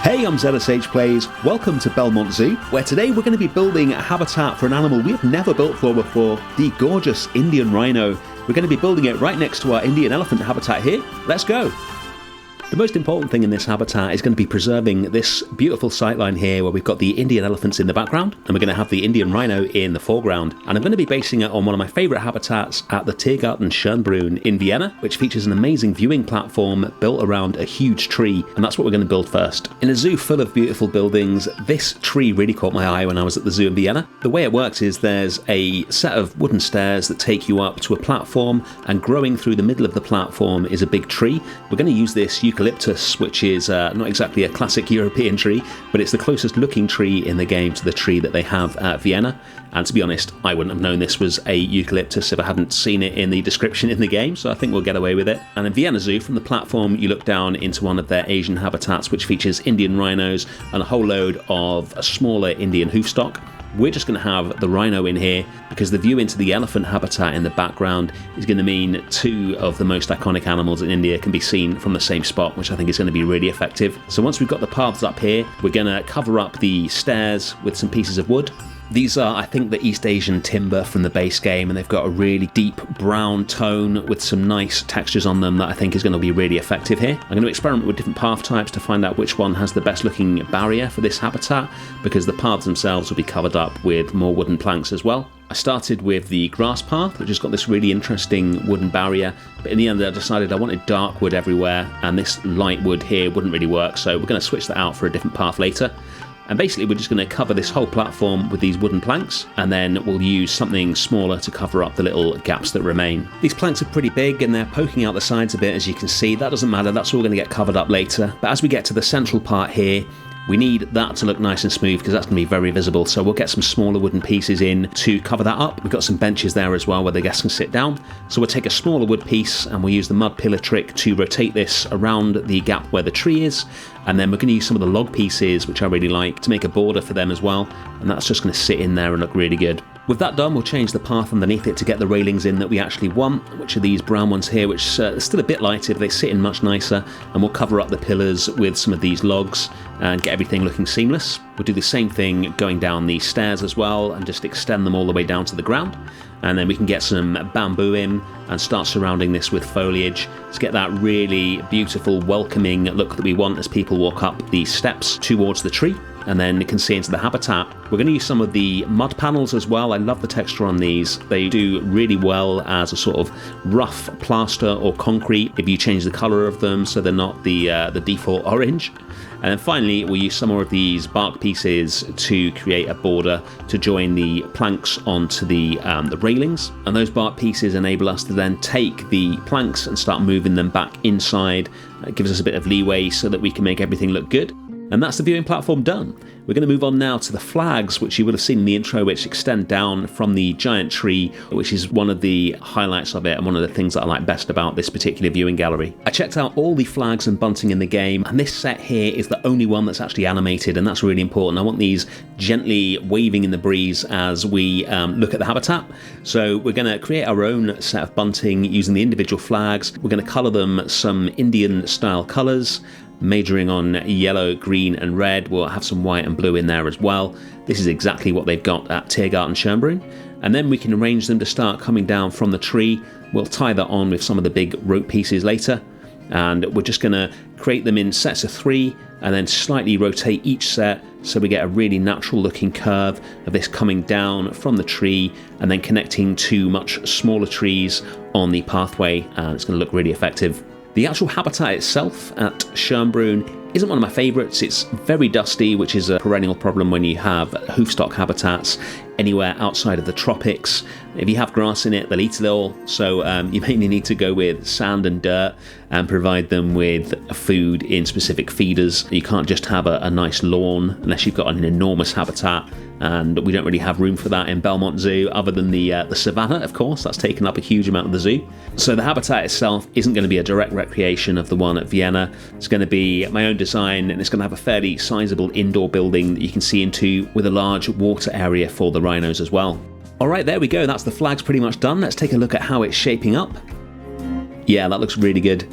Hey, I'm ZSH Plays. Welcome to Bellemont Zoo, where today we're going to be building a habitat for an animal we have never built for before, the gorgeous Indian rhino. We're going to be building it right next to our Indian elephant habitat here. Let's go! The most important thing in this habitat is going to be preserving this beautiful sightline here where we've got the Indian elephants in the background and we're going to have the Indian rhino in the foreground. And I'm going to be basing it on one of my favourite habitats at the Tiergarten Schönbrunn in Vienna, which features an amazing viewing platform built around a huge tree, and that's what we're going to build first. In a zoo full of beautiful buildings, this tree really caught my eye when I was at the zoo in Vienna. The way it works is there's a set of wooden stairs that take you up to a platform, and growing through the middle of the platform is a big tree. We're going to use this eucalyptus, which is not exactly a classic European tree, but it's the closest looking tree in the game to the tree that they have at Vienna. And to be honest, I wouldn't have known this was a eucalyptus if I hadn't seen it in the description in the game, so I think we'll get away with it. And in Vienna Zoo, from the platform, you look down into one of their Asian habitats, which features Indian rhinos and a whole load of a smaller Indian hoofstock. We're just going to have the rhino in here because the view into the elephant habitat in the background is going to mean two of the most iconic animals in India can be seen from the same spot, which I think is going to be really effective. So once we've got the paths up here, we're going to cover up the stairs with some pieces of wood. These are, I think, the East Asian timber from the base game, and they've got a really deep brown tone with some nice textures on them that I think is going to be really effective here. I'm going to experiment with different path types to find out which one has the best looking barrier for this habitat, because the paths themselves will be covered up with more wooden planks as well. I started with the grass path, which has got this really interesting wooden barrier, but in the end I decided I wanted dark wood everywhere, and this light wood here wouldn't really work, so we're going to switch that out for a different path later. And basically we're just going to cover this whole platform with these wooden planks, and then we'll use something smaller to cover up the little gaps that remain. These planks are pretty big and they're poking out the sides a bit, as you can see. That doesn't matter, that's all going to get covered up later. But as we get to the central part here, we need that to look nice and smooth because that's going to be very visible, so we'll get some smaller wooden pieces in to cover that up. We've got some benches there as well where the guests can sit down, so we'll take a smaller wood piece and we'll use the mud pillar trick to rotate this around the gap where the tree is, and then we're going to use some of the log pieces, which I really like, to make a border for them as well, and that's just going to sit in there and look really good. With that done, we'll change the path underneath it to get the railings in that we actually want, which are these brown ones here, which are still a bit lighter, but they sit in much nicer, and we'll cover up the pillars with some of these logs and get everything looking seamless. We'll do the same thing going down these stairs as well and just extend them all the way down to the ground, and then we can get some bamboo in and start surrounding this with foliage to get that really beautiful, welcoming look that we want as people walk up these steps towards the tree. And then you can see into the habitat. We're going to use some of the mud panels as well. I love the texture on these. They do really well as a sort of rough plaster or concrete if you change the colour of them so they're not the default orange. And then finally we'll use some more of these bark pieces to create a border to join the planks onto the railings. And those bark pieces enable us to then take the planks and start moving them back inside. That gives us a bit of leeway so that we can make everything look good. And that's the viewing platform done. We're going to move on now to the flags, which you will have seen in the intro, which extend down from the giant tree, which is one of the highlights of it and one of the things that I like best about this particular viewing gallery. I checked out all the flags and bunting in the game, and this set here is the only one that's actually animated, and that's really important. I want these gently waving in the breeze as we look at the habitat. So we're going to create our own set of bunting using the individual flags. We're going to colour them some Indian style colours, majoring on yellow, green and red. We'll have some white and blue in there as well. This is exactly what they've got at Tiergarten Schönbrunn. And then we can arrange them to start coming down from the tree. We'll tie that on with some of the big rope pieces later. And we're just going to create them in sets of 3 and then slightly rotate each set so we get a really natural looking curve of this coming down from the tree and then connecting to much smaller trees on the pathway, and it's going to look really effective. The actual habitat itself at Schönbrunn isn't one of my favourites. It's very dusty, which is a perennial problem when you have hoofstock habitats anywhere outside of the tropics. If you have grass in it, they'll eat it all, so you mainly need to go with sand and dirt and provide them with food in specific feeders. You can't just have a nice lawn unless you've got an enormous habitat, and we don't really have room for that in Bellemont Zoo other than the savannah, of course. That's taken up a huge amount of the zoo. So the habitat itself isn't going to be a direct recreation of the one at Vienna. It's going to be my own design, and it's going to have a fairly sizable indoor building that you can see into with a large water area for the rhinos as well. Alright, there we go, that's the flags pretty much done. Let's take a look at how it's shaping up. Yeah, that looks really good.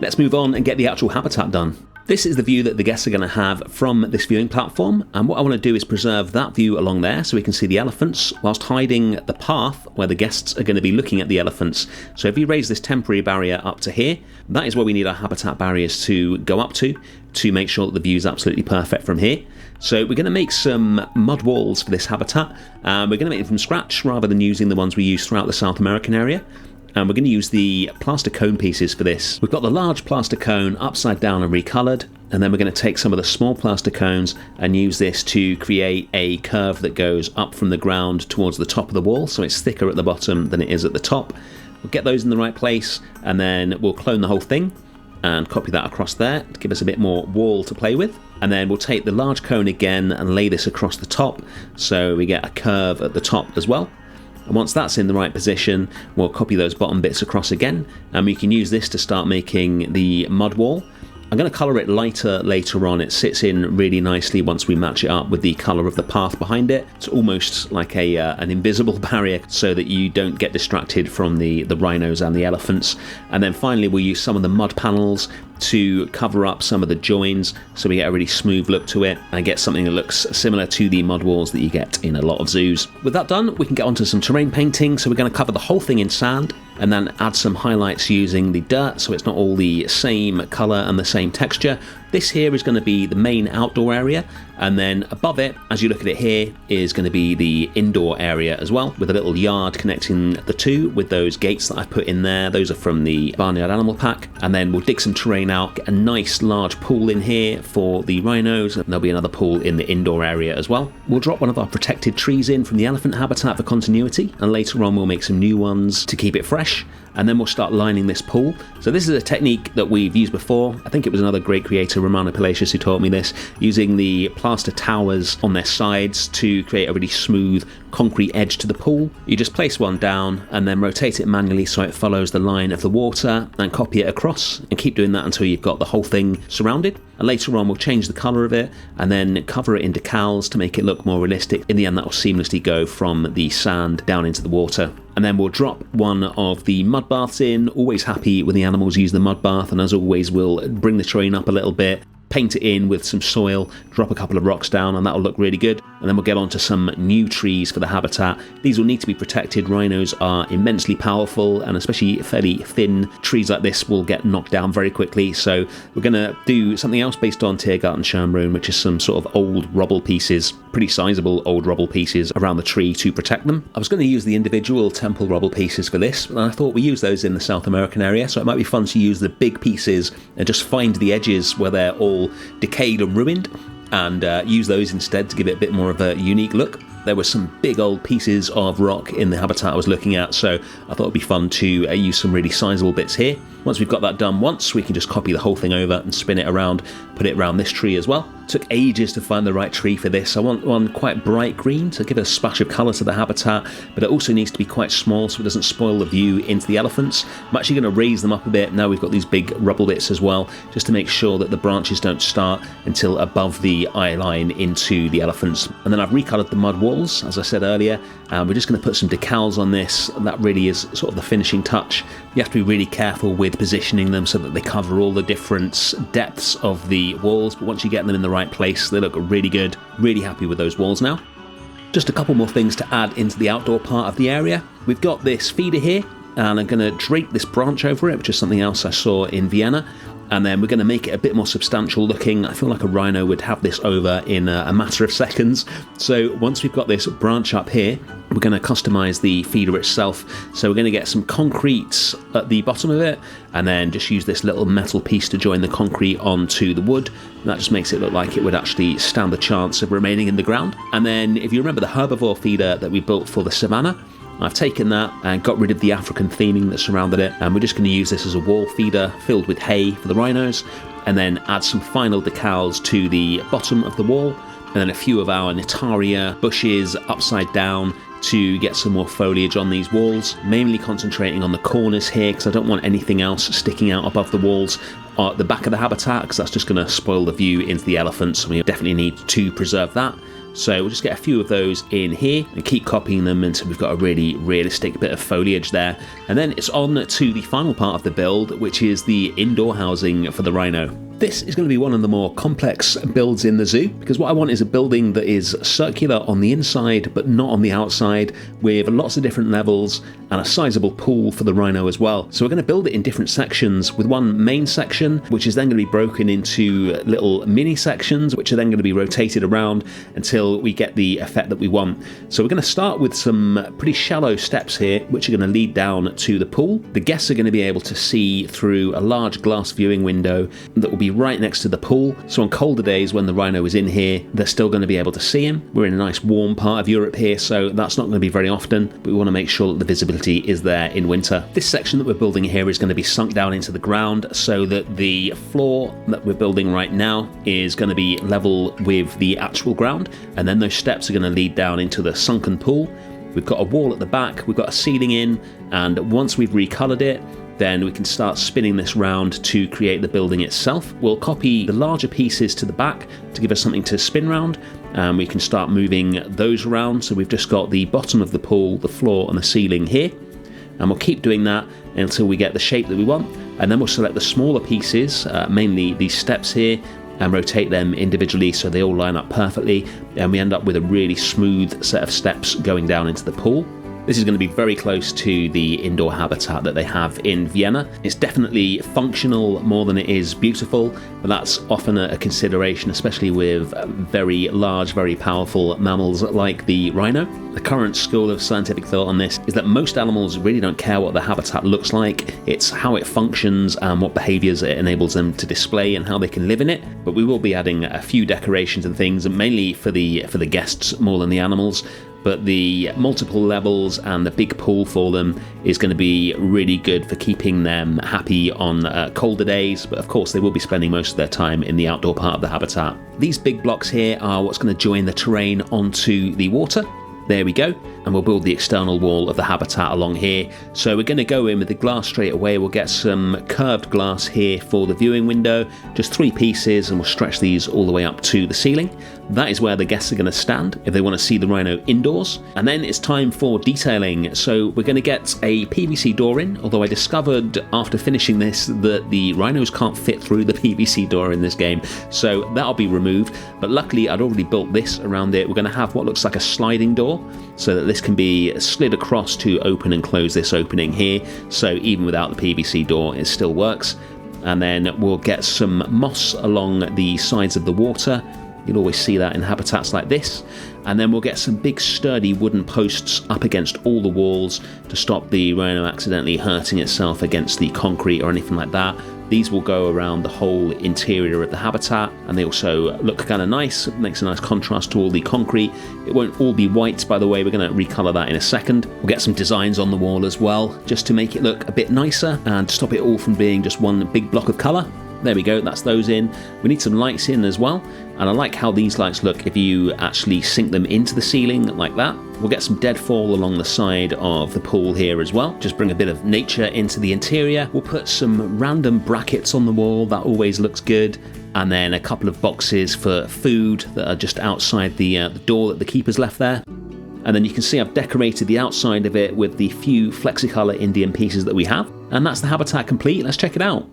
Let's move on and get the actual habitat done. This is the view that the guests are going to have from this viewing platform, and what I want to do is preserve that view along there so we can see the elephants whilst hiding the path where the guests are going to be looking at the elephants. So if you raise this temporary barrier up to here, that is where we need our habitat barriers to go up to make sure that the view is absolutely perfect from here. So we're going to make some mud walls for this habitat. We're going to make them from scratch rather than using the ones we use throughout the South American area. And we're going to use the plaster cone pieces for this. We've got the large plaster cone upside down and recoloured, and then we're going to take some of the small plaster cones and use this to create a curve that goes up from the ground towards the top of the wall, so it's thicker at the bottom than it is at the top. We'll get those in the right place, and then we'll clone the whole thing and copy that across there to give us a bit more wall to play with. And then we'll take the large cone again and lay this across the top, so we get a curve at the top as well. And once that's in the right position, we'll copy those bottom bits across again, and we can use this to start making the mud wall. I'm going to colour it lighter later on. It sits in really nicely once we match it up with the colour of the path behind it. It's almost like an invisible barrier so that you don't get distracted from the rhinos and the elephants. And then finally we'll use some of the mud panels to cover up some of the joins so we get a really smooth look to it and get something that looks similar to the mud walls that you get in a lot of zoos. With that done, we can get onto some terrain painting. So we're going to cover the whole thing in sand and then add some highlights using the dirt so it's not all the same colour and the same texture. This here is going to be the main outdoor area, and then above it, as you look at it here, is going to be the indoor area as well, with a little yard connecting the two with those gates that I've put in there. Those are from the Barnyard Animal Pack. And then we'll dig some terrain out, get a nice large pool in here for the rhinos, and there'll be another pool in the indoor area as well. We'll drop one of our protected trees in from the elephant habitat for continuity, and later on we'll make some new ones to keep it fresh. And then we'll start lining this pool. So this is a technique that we've used before. I think it was another great creator, Romano Palacios, who taught me this, using the plaster towers on their sides to create a really smooth concrete edge to the pool. You just place one down and then rotate it manually so it follows the line of the water, and copy it across, and keep doing that until you've got the whole thing surrounded. And later on we'll change the colour of it and then cover it in decals to make it look more realistic. In the end that will seamlessly go from the sand down into the water. And then we'll drop one of the mud baths in. Always happy when the animals use the mud bath, and as always we'll bring the terrain up a little bit, paint it in with some soil, drop a couple of rocks down, and that'll look really good. And then we'll get on to some new trees for the habitat. These will need to be protected. Rhinos are immensely powerful, and especially fairly thin trees like this will get knocked down very quickly. So we're going to do something else based on Tiergarten Schönbrunn, which is some sort of old rubble pieces, pretty sizable old rubble pieces around the tree to protect them. I was going to use the individual temple rubble pieces for this, and I thought we use those in the South American area, so it might be fun to use the big pieces and just find the edges where they're all decayed and ruined, and use those instead to give it a bit more of a unique look. There were some big old pieces of rock in the habitat I was looking at, so I thought it'd be fun to use some really sizable bits here. Once we've got that done once, we can just copy the whole thing over and spin it around, put it around this tree as well. Took ages to find the right tree for this. I want one quite bright green to give a splash of colour to the habitat, but it also needs to be quite small so it doesn't spoil the view into the elephants. I'm actually going to raise them up a bit. Now we've got these big rubble bits as well, just to make sure that the branches don't start until above the eye line into the elephants. And then I've recoloured the mud walls, as I said earlier. We're just going to put some decals on this. That really is sort of the finishing touch. You have to be really careful with positioning them so that they cover all the different depths of the walls, but once you get them in the right place, they look really good. Really happy with those walls now. Just a couple more things to add into the outdoor part of the area. We've got this feeder here, and I'm going to drape this branch over it, which is something else I saw in Vienna. And then we're going to make it a bit more substantial looking. I feel like a rhino would have this over in a matter of seconds. So once we've got this branch up here, we're going to customize the feeder itself. So we're going to get some concrete at the bottom of it, and then just use this little metal piece to join the concrete onto the wood. And that just makes it look like it would actually stand the chance of remaining in the ground. And then if you remember the herbivore feeder that we built for the savannah, I've taken that and got rid of the African theming that surrounded it, and we're just going to use this as a wall feeder filled with hay for the rhinos, and then add some final decals to the bottom of the wall, and then a few of our Nataria bushes upside down to get some more foliage on these walls, mainly concentrating on the corners here because I don't want anything else sticking out above the walls at the back of the habitat, because that's just going to spoil the view into the elephants, and we definitely need to preserve that. So we'll just get a few of those in here and keep copying them until we've got a really realistic bit of foliage there. And then it's on to the final part of the build, which is the indoor housing for the rhino. This is going to be one of the more complex builds in the zoo, because what I want is a building that is circular on the inside but not on the outside, with lots of different levels and a sizable pool for the rhino as well. So we're going to build it in different sections, with one main section which is then going to be broken into little mini sections which are then going to be rotated around until we get the effect that we want. So we're going to start with some pretty shallow steps here which are going to lead down to the pool. The guests are going to be able to see through a large glass viewing window that will be right next to the pool, so on colder days when the rhino is in here, they're still going to be able to see him. We're in a nice warm part of Europe here, so that's not going to be very often, but we want to make sure that the visibility is there in winter. This section that we're building here is going to be sunk down into the ground, so that the floor that we're building right now is going to be level with the actual ground, and then those steps are going to lead down into the sunken pool. We've got a wall at the back, we've got a ceiling in, and once we've recolored it, then we can start spinning this round to create the building itself. We'll copy the larger pieces to the back to give us something to spin round, and we can start moving those around. So we've just got the bottom of the pool, the floor and the ceiling here, and we'll keep doing that until we get the shape that we want, and then we'll select the smaller pieces, mainly these steps here, and rotate them individually so they all line up perfectly, and we end up with a really smooth set of steps going down into the pool. This is going to be very close to the indoor habitat that they have in Vienna. It's definitely functional more than it is beautiful, but that's often a consideration, especially with very large, very powerful mammals like the rhino. The current school of scientific thought on this is that most animals really don't care what the habitat looks like. It's how it functions and what behaviors it enables them to display and how they can live in it. But we will be adding a few decorations and things, mainly for the guests more than the animals. But the multiple levels and the big pool for them is going to be really good for keeping them happy on colder days, but of course they will be spending most of their time in the outdoor part of the habitat. These big blocks here are what's going to join the terrain onto the water. There we go, and we'll build the external wall of the habitat along here. So we're going to go in with the glass straight away. We'll get some curved glass here for the viewing window, just 3 pieces, and we'll stretch these all the way up to the ceiling. That is where the guests are going to stand if they want to see the rhino indoors. And then it's time for detailing. So we're going to get a PVC door in, although I discovered after finishing this that the rhinos can't fit through the PVC door in this game, so that'll be removed. But luckily I'd already built this around it. We're going to have what looks like a sliding door, so that this can be slid across to open and close this opening here, so even without the PVC door it still works. And then we'll get some moss along the sides of the water. You'll always see that in habitats like this. And then we'll get some big sturdy wooden posts up against all the walls to stop the rhino accidentally hurting itself against the concrete or anything like that. These will go around the whole interior of the habitat, and they also look kind of nice. It makes a nice contrast to all the concrete. It won't all be white, by the way. We're going to recolor that in a second. We'll get some designs on the wall as well, just to make it look a bit nicer and stop it all from being just one big block of color. There we go, that's those in. We need some lights in as well, and I like how these lights look if you actually sink them into the ceiling like that. We'll get some deadfall along the side of the pool here as well, just bring a bit of nature into the interior. We'll put some random brackets on the wall, that always looks good, and then a couple of boxes for food that are just outside the door that the keeper's left there. And then you can see I've decorated the outside of it with the few Flexicolor Indian pieces that we have, and that's the habitat complete. Let's check it out.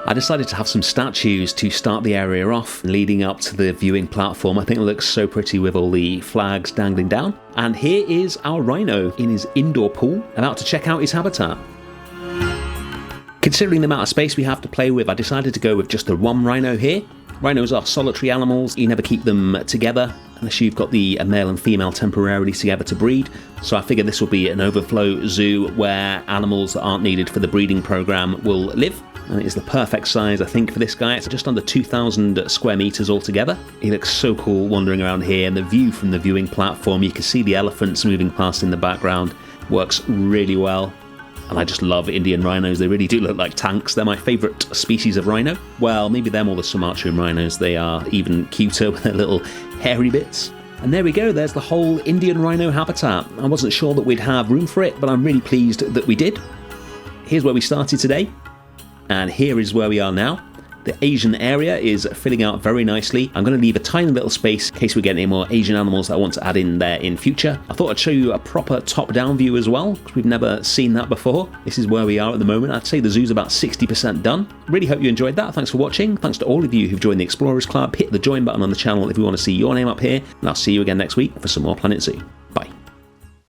I decided to have some statues to start the area off, leading up to the viewing platform. I think it looks so pretty with all the flags dangling down. And here is our rhino in his indoor pool, about to check out his habitat. Considering the amount of space we have to play with, I decided to go with just the one rhino here. Rhinos are solitary animals, you never keep them together unless you've got the male and female temporarily together to breed. So I figured this will be an overflow zoo where animals that aren't needed for the breeding program will live. And it is the perfect size, I think, for this guy. It's just under 2,000 square meters altogether. He looks so cool wandering around here, and the view from the viewing platform, you can see the elephants moving past in the background. Works really well. And I just love Indian rhinos. They really do look like tanks. They're my favourite species of rhino. Well, maybe them or the Sumatran rhinos. They are even cuter with their little hairy bits. And there we go, there's the whole Indian rhino habitat. I wasn't sure that we'd have room for it, but I'm really pleased that we did. Here's where we started today. And here is where we are now. The Asian area is filling out very nicely. I'm going to leave a tiny little space in case we get any more Asian animals that I want to add in there in future. I thought I'd show you a proper top-down view as well, because we've never seen that before. This is where we are at the moment. I'd say the zoo's about 60% done. Really hope you enjoyed that. Thanks for watching. Thanks to all of you who've joined the Explorers Club. Hit the join button on the channel if you want to see your name up here, and I'll see you again next week for some more Planet Zoo. Bye.